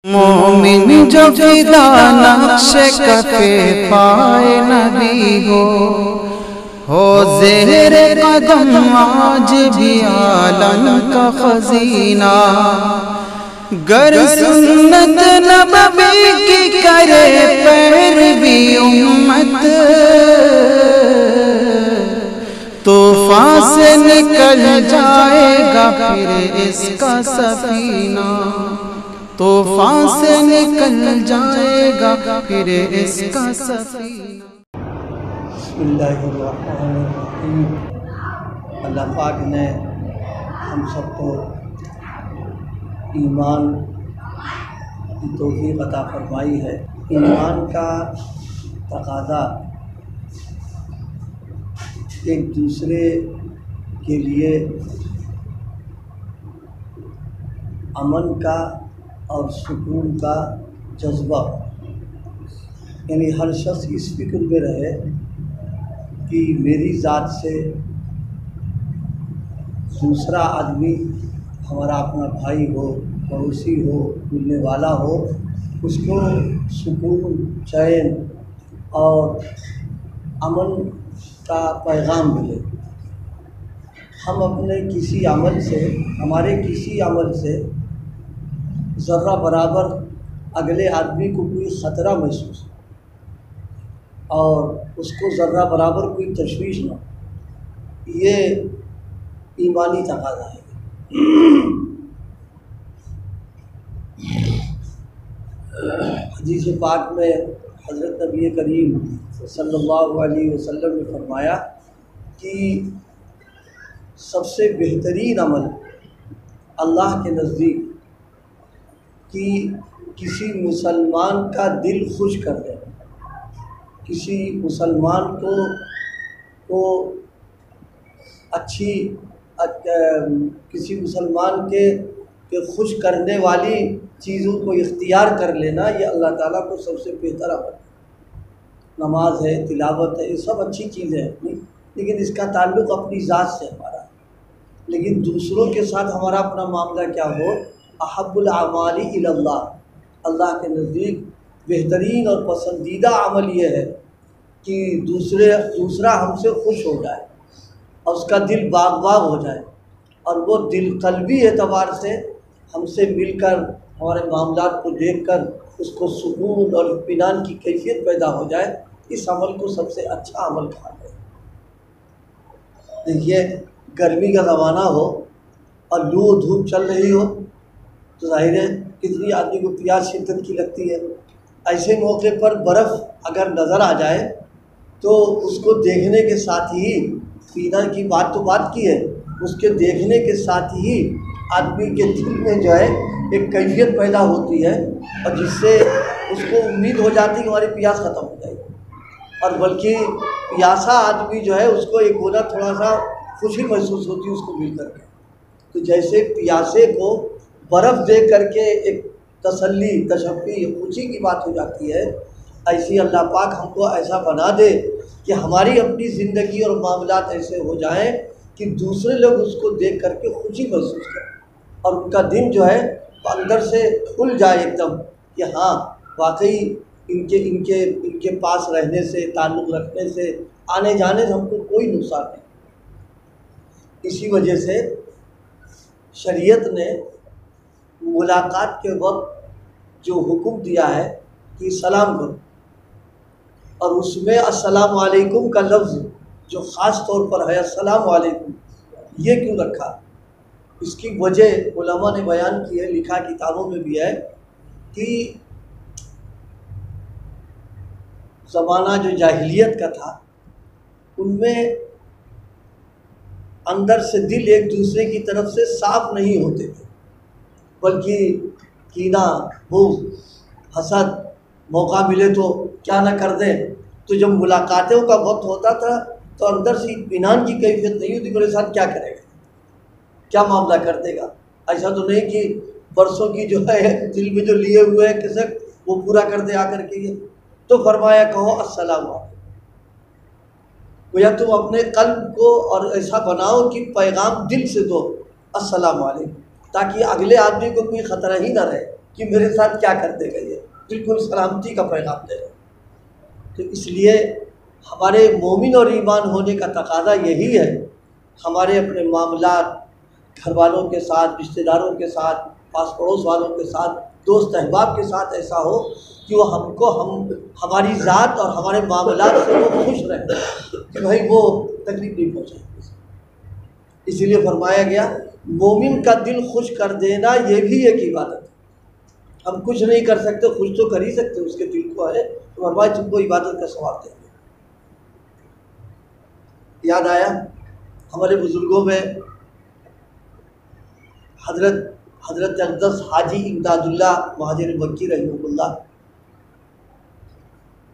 مومن جو فدا نقش کفے پائے نبی ہو زہر قدم آج بھی عالم کا خزینہ، گر سنت نبوی کی کرے پیروی امت، طوفان سے نکل جائے گا پھر اس کا سفینہ، طوفان سے نکل جائے گا پھر اس کا سفینہ۔ بسم اللہ الرحمن الرحیم۔ اللہ پاک نے ہم سب کو ایمان کی توفیق عطا فرمائی ہے۔ ایمان کا تقاضا ایک دوسرے کے لیے امن کا اور سکون کا جذبہ، یعنی ہر شخص اس فکر میں رہے کہ میری ذات سے دوسرا آدمی ہمارا اپنا بھائی ہو، پڑوسی ہو، ملنے والا ہو، اس کو سکون، چین اور امن کا پیغام ملے۔ ہم اپنے کسی عمل سے، ہمارے کسی عمل سے ذرہ برابر اگلے آدمی کو کوئی خطرہ محسوس ہو اور اس کو ذرہ برابر کوئی تشویش نہ ہو، یہ ایمانی تقاضا ہے۔ حدیث پاک میں حضرت نبی کریم صلی اللہ علیہ وسلم نے فرمایا کہ سب سے بہترین عمل اللہ کے نزدیک کہ کسی مسلمان کا دل خوش کر دے، کسی مسلمان کو کسی مسلمان کے خوش کرنے والی چیزوں کو اختیار کر لینا، یہ اللہ تعالیٰ کو سب سے بہتر عمل ہے۔ نماز ہے، تلاوت ہے، یہ سب اچھی چیزیں ہیں، لیکن اس کا تعلق اپنی ذات سے ہمارا ہے۔ لیکن دوسروں کے ساتھ ہمارا اپنا معاملہ کیا ہو، احب الاعمال الی اللہ، اللہ کے نزدیک بہترین اور پسندیدہ عمل یہ ہے کہ دوسرا ہم سے خوش ہو جائے اور اس کا دل باغ باغ ہو جائے، اور وہ دل قلبی اعتبار سے ہم سے مل کر ہمارے معاملات کو دیکھ کر اس کو سکون اور اطمینان کی کیفیت پیدا ہو جائے۔ اس عمل کو سب سے اچھا عمل کہا ہے۔ دیکھیے، گرمی کا زمانہ ہو اور لو و دھوپ چل رہی ہو تو ظاہر ہے کتنی آدمی کو پیاس شدت کی لگتی ہے۔ ایسے موقع پر برف اگر نظر آ جائے تو اس کو دیکھنے کے ساتھ ہی، پینا کی بات تو بات کی ہے، اس کے دیکھنے کے ساتھ ہی آدمی کے دل میں جو ہے ایک کیفیت پیدا ہوتی ہے، اور جس سے اس کو امید ہو جاتی ہے کہ ہماری پیاس ختم ہو جائے گی، اور بلکہ پیاسا آدمی جو ہے اس کو ایک گونا تھوڑا سا خوشی محسوس ہوتی ہے اس کو مل کر کے۔ تو جیسے پیاسے کو برف دے کر کے ایک تسلی، تشفی، خوشی کی بات ہو جاتی ہے، ایسی اللہ پاک ہم کو ایسا بنا دے کہ ہماری اپنی زندگی اور معاملات ایسے ہو جائیں کہ دوسرے لوگ اس کو دیکھ کر کے خوشی محسوس کریں، اور ان کا دل جو ہے اندر سے کھل جائے ایک دم کہ ہاں واقعی ان کے پاس رہنے سے، تعلق رکھنے سے، آنے جانے سے ہم کو کوئی نقصان نہیں۔ اسی وجہ سے شریعت نے ملاقات کے وقت جو حکم دیا ہے کہ سلام کرو، اور اس میں السلام علیکم کا لفظ جو خاص طور پر ہے السلام علیکم، یہ کیوں رکھا؟ اس کی وجہ علماء نے بیان کی ہے، لکھا کتابوں میں بھی ہے کہ زمانہ جو جاہلیت کا تھا ان میں اندر سے دل ایک دوسرے کی طرف سے صاف نہیں ہوتے تھے، بلکہ کینہ، بغض، حسد، موقع ملے تو کیا نہ کر دیں۔ تو جب ملاقاتوں کا وقت ہوتا تھا تو اندر سے اطمینان کی کیفیت نہیں ہوتی، میرے ساتھ کیا کرے گا، کیا معاملہ کر دے گا۔ ایسا تو نہیں کہ برسوں کی جو ہے دل میں جو لیے ہوئے ہے کسک وہ پورا کر دے آ کر کے۔ تو فرمایا کہو السلام علیکم، گویا تم اپنے قلب کو اور ایسا بناؤ کہ پیغام دل سے دو السلام علیکم، تاکہ اگلے آدمی کو کوئی خطرہ ہی نہ رہے۔ کہ میرے ساتھ کیا کرتے گئے، یہ بالکل سلامتی کا پیغام دے رہے۔ تو اس لیے ہمارے مومن اور ایمان ہونے کا تقاضا یہی ہے، ہمارے اپنے معاملات گھر والوں کے ساتھ، رشتہ داروں کے ساتھ، پاس پڑوس والوں کے ساتھ، دوست احباب کے ساتھ ایسا ہو کہ وہ ہماری ذات اور ہمارے معاملات سے وہ خوش رہیں کہ بھائی وہ تکلیف نہیں پہنچے۔ اسی لیے فرمایا گیا مومن کا دل خوش کر دینا یہ بھی ایک عبادت ہے۔ ہم کچھ نہیں کر سکتے، خوش تو کر ہی سکتے، اس کے دل کو ہے تو فرمایا تم کو عبادت کا ثواب دیں گے۔ یاد آیا ہمارے بزرگوں میں حضرت اقدس حاجی امداد اللہ مہاجر مکی رحمہ اللہ،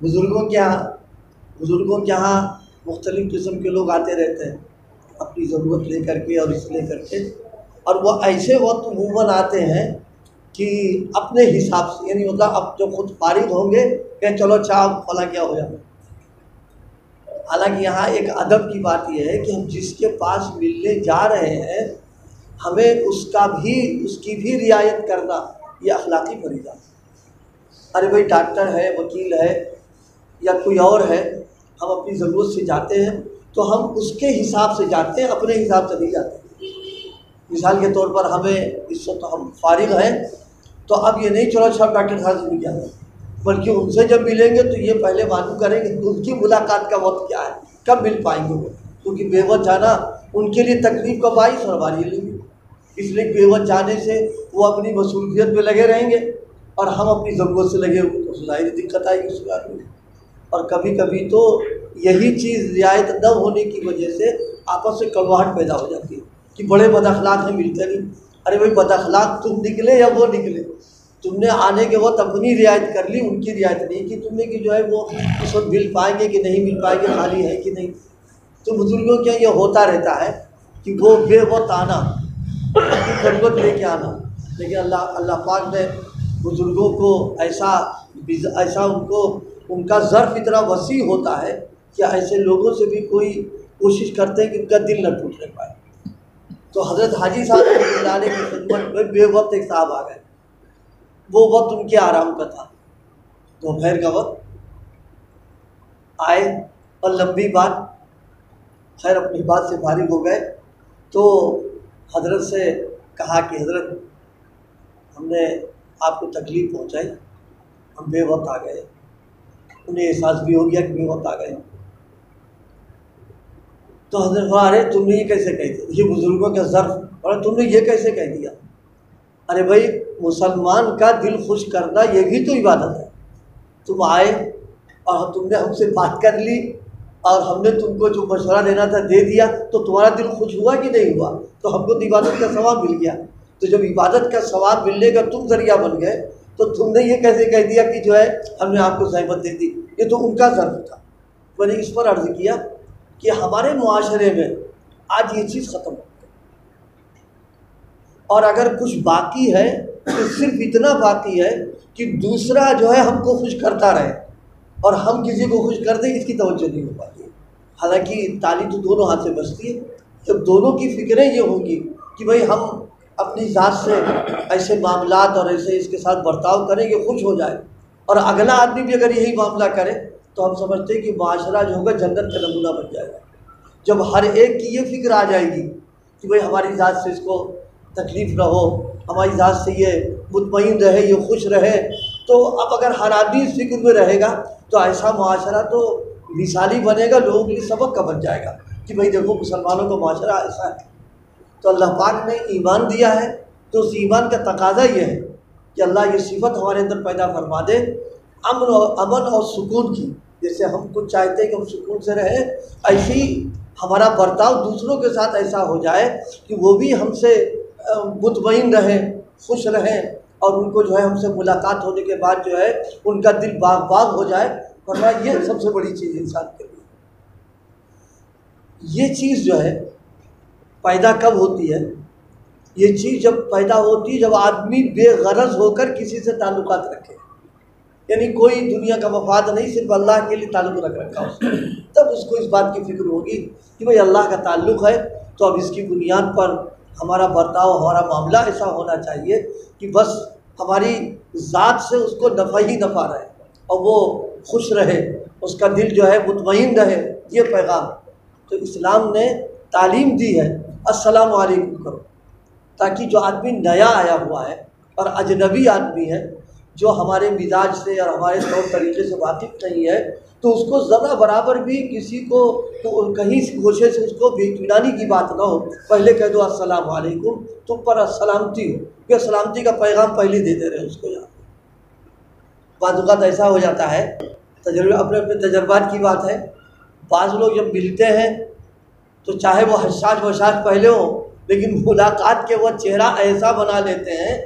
بزرگوں کے یہاں مختلف قسم کے لوگ آتے رہتے ہیں اپنی ضرورت لے کر کے اور اس لے کر کے، اور وہ ایسے وقت عموماً آتے ہیں کہ اپنے حساب سے، یعنی مطلب اب جو خود فارغ ہوں گے کہ چلو چاہ فلاں کیا ہو جائے۔ حالانکہ یہاں ایک ادب کی بات یہ ہے کہ ہم جس کے پاس ملنے جا رہے ہیں ہمیں اس کی بھی رعایت کرنا یہ اخلاقی فریضہ ہے۔ ارے بھائی ڈاکٹر ہے، وکیل ہے یا کوئی اور ہے، ہم اپنی ضرورت سے جاتے ہیں تو ہم اس کے حساب سے جاتے ہیں، اپنے حساب سے نہیں جاتے۔ مثال کے طور پر ہمیں اس وقت ہم فارغ ہیں تو اب یہ نہیں چلو اچھا ڈاکٹر صاحب سے مل جاتا، بلکہ ان سے جب ملیں گے تو یہ پہلے معلوم کریں گے کہ ان کی ملاقات کا وقت کیا ہے، کب مل پائیں گے وہ، کیونکہ بے وقت جانا ان کے لیے تکلیف کا باعث اور ہمارے لیے بھی، اس لیے بے وقت جانے سے وہ اپنی مصروفیت میں لگے رہیں گے اور ہم اپنی ضرورت سے لگے ہوئے تو ظاہری دقت آئے گی اس میں۔ اور کبھی کبھی تو یہی چیز رعایت نہ ہونے کی وجہ سے آپس میں کڑواہٹ پیدا ہو جاتی ہے کہ بڑے بد اخلاق ہیں ملتے نہیں۔ ارے بھائی بد اخلاق تم نکلے یا وہ نکلے، تم نے آنے کے وقت اپنی رعایت کر لی، ان کی رعایت نہیں کی تم نے کہ جو ہے وہ اس وقت مل پائیں گے کہ نہیں مل پائیں گے، خالی ہے کہ نہیں۔ تو بزرگوں کے یہ ہوتا رہتا ہے کہ وہ بے وقت آنا، اپنی ضرورت لے کے آنا، لیکن اللہ پاک نے بزرگوں کو ایسا ان کا ظرف اتنا وسیع ہوتا ہے کہ ایسے لوگوں سے بھی کوئی کوشش کرتے ہیں کہ ان کا دل نہ ٹوٹنے پائے۔ تو حضرت حاجی صاحب رحمۃ اللہ علیہ کی خدمت میں بے وقت ایک صاحب آ گئے، وہ وقت ان کے آرام کا تھا، دوپہر کا وقت آئے اور لمبی بات، خیر اپنی بات سے فارغ ہو گئے تو حضرت سے کہا کہ حضرت ہم نے آپ کو تکلیف پہنچائی، ہم بے وقت آ گئے۔ انہیں احساس بھی ہو گیا کہ بے وقت آ گئے۔ تو حضرت فرمایا ارے تم نے یہ کیسے کہہ دیا، یہ بزرگوں کا ظرف، اور تم نے یہ کیسے کہہ دیا؟ ارے بھائی مسلمان کا دل خوش کرنا یہ بھی تو عبادت ہے۔ تم آئے اور تم نے ہم سے بات کر لی اور ہم نے تم کو جو مشورہ دینا تھا دے دیا، تو تمہارا دل خوش ہوا کہ نہیں ہوا؟ تو ہم کو تو عبادت کا ثواب مل گیا۔ تو جب عبادت کا ثواب ملنے کا تم ذریعہ بن گئے تو تم نے یہ کیسے کہہ دیا کہ جو ہے ہم نے آپ کو زحمت دے دی؟ یہ تو ان کا ظرف تھا۔ میں نے اس پر عرض کیا کہ ہمارے معاشرے میں آج یہ چیز ختم ہو گئی، اور اگر کچھ باقی ہے تو صرف اتنا باقی ہے کہ دوسرا جو ہے ہم کو خوش کرتا رہے اور ہم کسی کو خوش کر دیں، اس کی توجہ نہیں ہو پاتی۔ حالانکہ تالی تو دونوں ہاتھ سے بجتی ہے، جب دونوں کی فکریں یہ ہوں گی کہ بھئی ہم اپنی ذات سے ایسے معاملات اور ایسے اس کے ساتھ برتاؤ کریں کہ خوش ہو جائے، اور اگلا آدمی بھی اگر یہی معاملہ کرے تو ہم سمجھتے ہیں کہ معاشرہ جو ہوگا جنت کا نمونہ بن جائے گا۔ جب ہر ایک کی یہ فکر آ جائے گی کہ بھئی ہماری ذات سے اس کو تکلیف نہ ہو، ہماری ذات سے یہ مطمئن رہے، یہ خوش رہے، تو اب اگر ہر آدمی اس فکر میں رہے گا تو ایسا معاشرہ تو مثالی بنے گا، لوگوں کے لیے سبق کا بن جائے گا کہ بھئی دیکھو مسلمانوں کا معاشرہ ایسا ہے۔ تو اللہ پاک نے ایمان دیا ہے تو اس ایمان کا تقاضا یہ ہے کہ اللہ یہ صفت ہمارے اندر پیدا فرما دے، امن اور سکون کی۔ جیسے ہم کچھ چاہتے ہیں کہ ہم سکون سے رہیں، ایسی ہمارا برتاؤ دوسروں کے ساتھ ایسا ہو جائے کہ وہ بھی ہم سے مطمئن رہیں، خوش رہیں، اور ان کو جو ہے ہم سے ملاقات ہونے کے بعد جو ہے ان کا دل باغ باغ ہو جائے۔ فرمایا یہ سب سے بڑی چیز انسان کے لیے۔ یہ چیز جو ہے پیدا کب ہوتی ہے؟ یہ چیز جب پیدا ہوتی ہے جب آدمی بے غرض ہو کر کسی سے تعلقات رکھے، یعنی کوئی دنیا کا مفاد نہیں، صرف اللہ کے لیے تعلق رکھا اس نے، تب اس کو اس بات کی فکر ہوگی کہ بھئی اللہ کا تعلق ہے تو اب اس کی بنیاد پر ہمارا برتاؤ، ہمارا معاملہ ایسا ہونا چاہیے کہ بس ہماری ذات سے اس کو نفع ہی نفع رہے اور وہ خوش رہے، اس کا دل جو ہے مطمئن رہے، یہ پیغام تو اسلام نے تعلیم دی ہے۔ السلام علیکم کرو، تاکہ جو آدمی نیا آیا ہوا ہے اور اجنبی آدمی ہے، جو ہمارے مزاج سے اور ہمارے طور طریقے سے واقف نہیں ہے، تو اس کو ذرا برابر بھی کسی کو کہیں گوشے سے اس کو بے اطمینانی کی بات نہ ہو، پہلے کہہ دو السلام علیکم، تم پر سلامتی ہو، کہ سلامتی کا پیغام پہلے دیتے رہے اس کو۔ یاد بعض اوقات ایسا ہو جاتا ہے، اپنے تجربات کی بات ہے، بعض لوگ جب ملتے ہیں تو چاہے وہ حساس وشاس پہلے ہوں، لیکن ملاقات کے وہ چہرہ ایسا بنا لیتے ہیں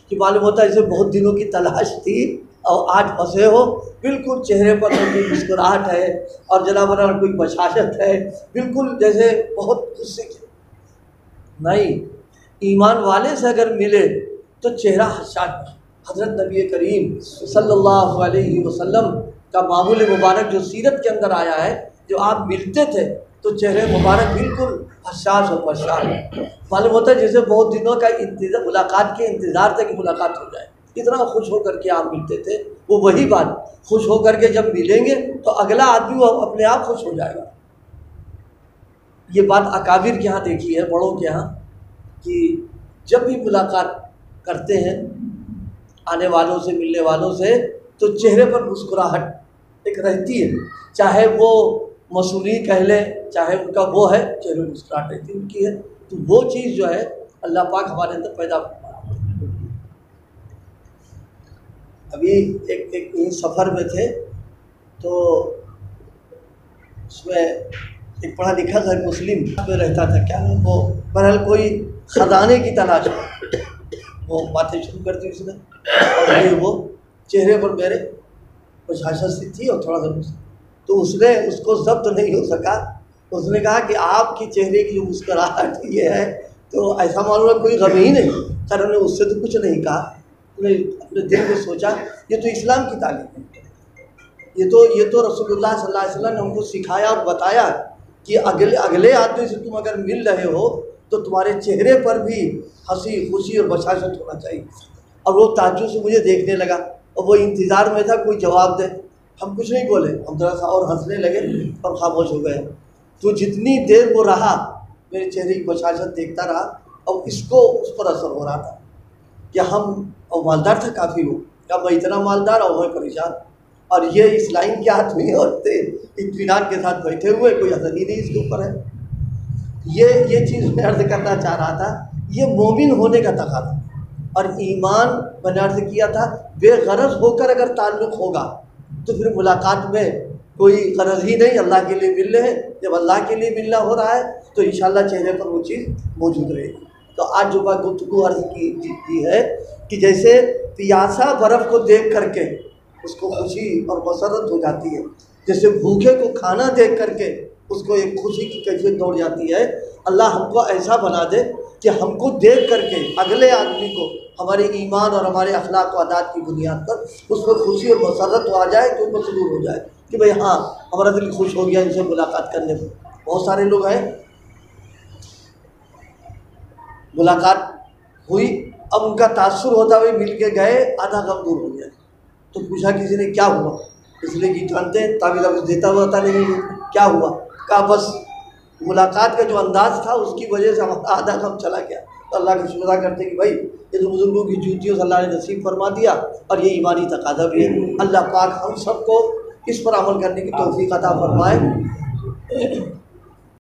کہ معلوم ہوتا ہے جیسے بہت دنوں کی تلاش تھی اور آج پھنسے ہو، بالکل چہرے پر کوئی مسکراہٹ ہے اور جناب کوئی بشاشت ہے، بالکل جیسے بہت غصے کی۔ نہیں، ایمان والے سے اگر ملے تو چہرہ حساس۔ حضرت نبی کریم صلی اللہ علیہ وسلم کا معمول مبارک جو سیرت کے اندر آیا ہے، جو آپ ملتے تھے تو چہرے مبارک بالکل حساس اور پرشان ہے، معلوم ہوتا ہے جیسے بہت دنوں کا انتظار، ملاقات کے انتظار تھا کہ ملاقات ہو جائے، اتنا خوش ہو کر کے آپ ملتے تھے۔ وہ وہی بات، خوش ہو کر کے جب ملیں گے تو اگلا آدمی وہ اپنے آپ خوش ہو جائے گا۔ یہ بات اکابر کے ہاں دیکھی ہے، بڑوں کے ہاں، کہ جب بھی ملاقات کرتے ہیں آنے والوں سے، ملنے والوں سے، تو چہرے پر مسکراہٹ ایک رہتی ہے، چاہے وہ مصوری کہہ لیں، چاہے ان کا وہ ہے، چہرے پر مسکراہٹ رہتی ان کی ہے، تو وہ چیز جو ہے اللہ پاک ہمارے اندر پیدا کرتا ہے۔ ابھی ایک سفر میں تھے تو اس میں ایک پڑھا لکھا غیر مسلم میں رہتا تھا، کیا نام وہ، بہرحال کوئی خزانے کی تلاش میں وہ باتیں شروع کر دی اس نے، اور پھر وہ چہرے پر میرے بشاشت سی تھی اور تھوڑا سا، تو اس نے اس کو ضبط نہیں ہو سکا، اس نے کہا کہ آپ کی چہرے کی جو مسکراہٹ یہ ہے تو ایسا معلوم ہے کوئی غم ہی نہیں۔ سر نے اس سے تو کچھ نہیں کہا، نے اپنے دل میں سوچا یہ تو اسلام کی تعلیم ہے، یہ تو رسول اللہ صلی اللہ علیہ وسلم نے ہم کو سکھایا اور بتایا کہ اگلے آدمی سے تم اگر مل رہے ہو تو تمہارے چہرے پر بھی ہنسی خوشی اور بشاشت ہونا چاہیے۔ اور وہ تعجب سے مجھے دیکھنے لگا اور وہ انتظار میں تھا کوئی جواب دے، ہم کچھ نہیں بولے، ہم ذرا سا اور ہنسنے لگے اور خاموش ہو گئے۔ تو جتنی دیر وہ رہا میرے چہرے کی بشاشت دیکھتا رہا، اور اس پر اثر ہو رہا تھا کہ اور مالدار تھا کافی، وہ کیا میں اتنا مالدار اور میں پریشان، اور یہ اس لائن کے ہاتھ میں اور اطمینان کے ساتھ بیٹھے ہوئے، کوئی اثر ہی نہیں اس کے اوپر ہے۔ یہ چیز میں عرض کرنا چاہ رہا تھا، یہ مومن ہونے کا تقاضا، اور ایمان میں نے عرض کیا تھا بے غرض ہو کر اگر تعلق ہوگا تو پھر ملاقات میں کوئی غرض ہی نہیں، اللہ کے لیے مل رہے ہیں، جب اللہ کے لیے ملنا ہو رہا ہے تو انشاءاللہ چہرے پر وہ چیز موجود رہے گی۔ تو آج جو بات گفتگو عرض کی ہے کہ جیسے پیاسا برف کو دیکھ کر کے اس کو خوشی اور مسرت ہو جاتی ہے، جیسے بھوکے کو کھانا دیکھ کر کے اس کو ایک خوشی کی کیفیت دوڑ جاتی ہے، اللہ ہم کو ایسا بنا دے کہ ہم کو دیکھ کر کے اگلے آدمی کو ہمارے ایمان اور ہمارے اخلاق و عادات کی بنیاد پر اس پر خوشی اور مسرت ہو آ جائے، تو مسرور ہو جائے کہ بھئی ہاں ہمارا دل خوش ہو گیا ان سے ملاقات کرنے میں۔ بہت سارے لوگ ہیں ملاقات ہوئی، اب ان کا تاثر ہوتا ہوئے مل کے گئے، آدھا غم دور ہو گیا، تو پوچھا کسی نے کیا ہوا، اس لیے کہ جانتے ہیں تعویذ دیتا ہوا تھا نہیں، کیا ہوا، کہا بس ملاقات کا جو انداز تھا اس کی وجہ سے ہمارا آدھا غم چلا گیا۔ تو اللہ کا شکر ادا کرتے کہ بھائی یہ تو بزرگوں کی جوتیوں سے اللہ نے نصیب فرما دیا، اور یہ ایمانی تقاضا بھی ہے۔ اللہ پاک ہم سب کو اس پر عمل کرنے کی توفیق عطا فرمائے۔